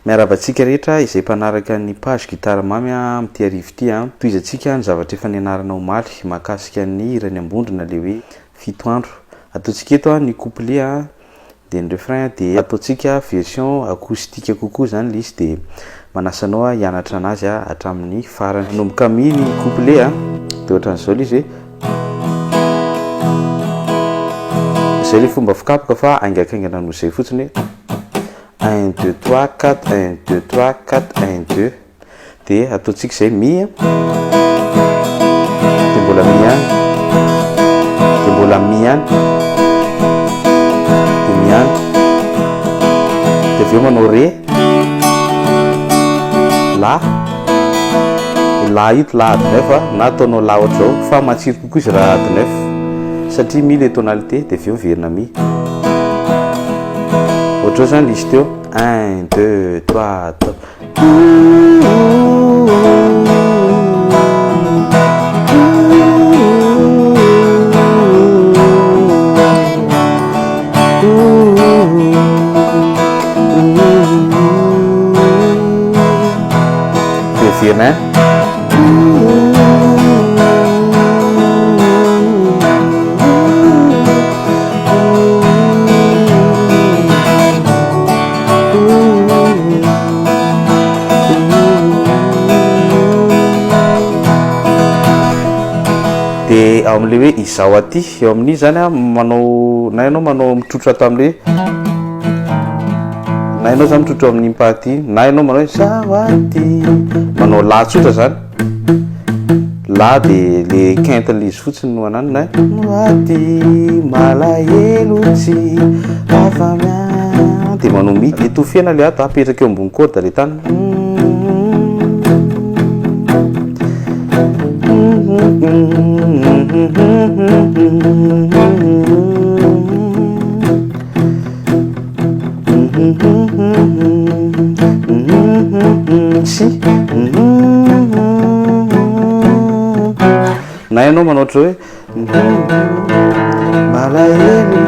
Miarabantsika rehetra izay mpanaraka ny page gitara mamy amin'ity arivo ity toizatsika ny zavatra efa nianarana omaly mahakasika ny irany ambondrona le hoe fito andro. Ataontsika eto ny couplet dia ny refrain dia ataontsika version acoustique kokoa zany le izy dia manasanao hianatra anazy hatramin'ny farany. Manomboka amin'ny ny couplet dia ohatran'izao le izy hoe izay le fomba fikapoka fa aingakaingana noho izay fotsiny 1, 2, 3, 4, 1, 2, 3, 4, 1, 2 dia ataontsika izay mi dia mbola mi ihany dia mbola mi ihany dia mi ihany dia avy eo manao re la ito la ady neuf na ataonao la ohatr'izao fa matsiro kokoa izy raha ady neuf satria mi le tonalité dia avy eo miverina mi ohatr'izao zany le izy teo 1, 2, 3, 4 Viena dia ao amin'le hoe izao aty eo amin'iny zany manao na ianao manao mitrotro ato amin'le na ianao zany mitrotro amin'ny impaty na ianao manao izao aty manao la tsotra zany la dia le quinte-le izy fotsiny no anany na aty malahelo tsy afamia dia manao mi dia tofiana le ato apetraka eo ambony corde le tany si na ianao manao ohatry hoe malahelo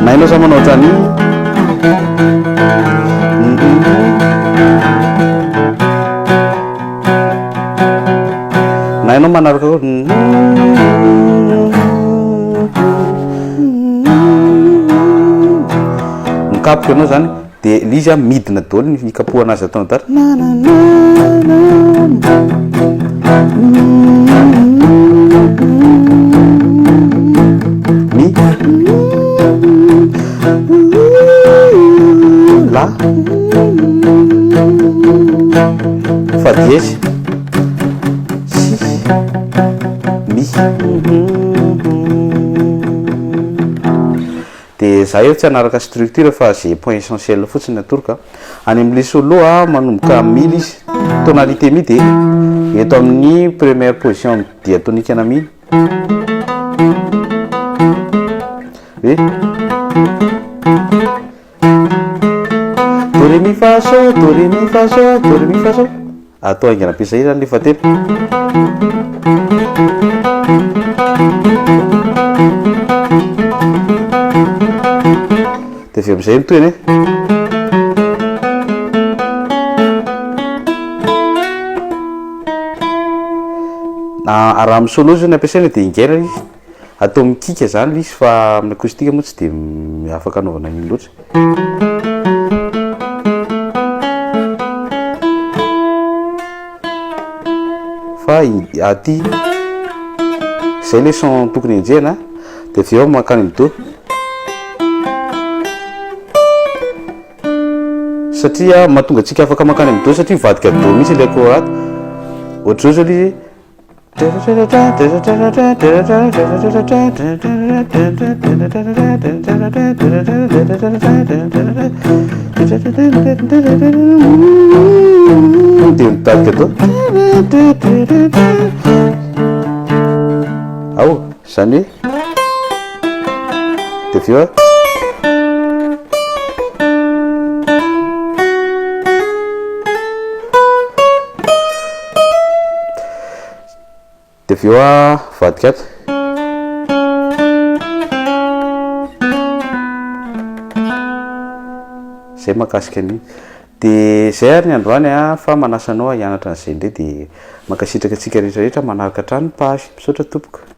na ianao za manao ohatrany na ianao manaraka mikapoka ianao zany dia le izy midina daholo ny ikapohana azy atao dara mi la fa dièse si mi dia za eo tsy hanaraka structure fa zay point essentiel fotsiny atorika any amin'le solo manomboka mille izy tonalité mi dia eto amin'ny première position diatonique ana mi hoe do re mi fa so do re mi fa so do re mi fa so atao aingana ampiasa io zany le fatelo dia avy amin'izay mitoeny raha amin'ny solo zany ampiasaina dia ingaina izy atao mikika zany le izy fa amin'ny acoustique moa tsy dia afaka anaovana iny loatra fa aty izay le son tokony enjehana dia avy eo mankany amin'ny do satria mahatonga antsika afaka mankany amin'ny do satria mivadika do mihitsy le akao ato ohatr'izao zao le izy dia mitadika atao ao zany hoe dia avy eo dia avy eo vadika ato. Zay mahakasika an'iny. Dia zay ary ny androany fa manasanao hianatra an'izay indray dia mankasitraka antsika rehetrarehetra manaraka hatrany page. Misaotra tompoko.